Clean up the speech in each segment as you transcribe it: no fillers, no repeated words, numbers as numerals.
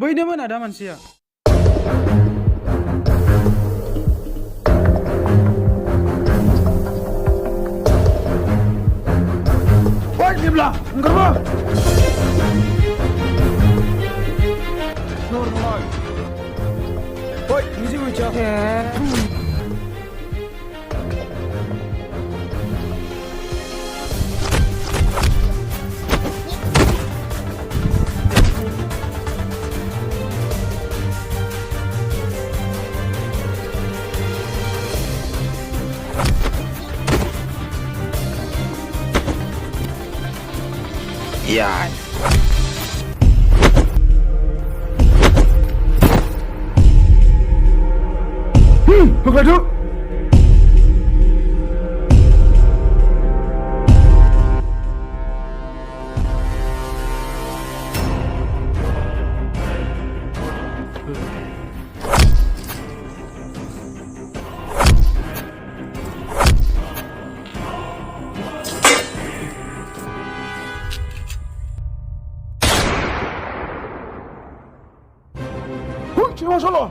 बैनोमोन आदा मानसिया ओइ जेब्ला ओंखारबो नरमाल ओइ निजे फैसा Yeah. Look like you.情况上了。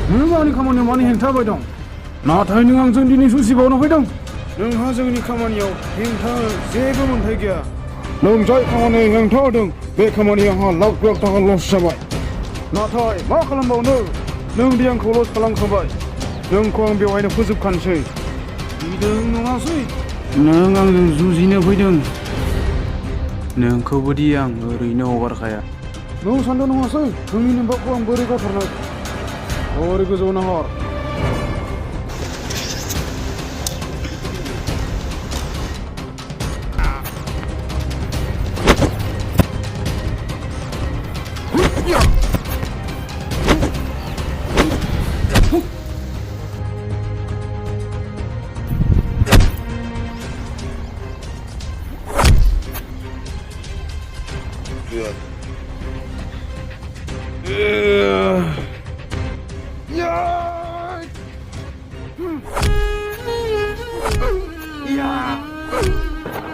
नों आंनि खामानियाव मानो हेंथा होबाय दं नाथाय नों आंजों दिनै सुसिबावनो फैदों नोंहा जोंनि खामानियाव हेंथा जेबो मोन्थाय गैया नों जाय खामानियाव हेंथा होदों बे खामानिया आंहा लाख लाख थाखा लस जाबाय नाथाय मा खालामबावनो नों दि आंखौ लस खालामखाबाय नोंखौ आं बेवहायनो फोजोबखानोसै गिदों नङासै नों आंजों जुजिनो फैदों नोंखौबो दि आं ओरैनो हगारखाया नों सानदों नङासै नोंनि नोम्बाखौ आं बोरै गावथारनो ओरै गोजौ नाहर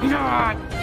Yeah.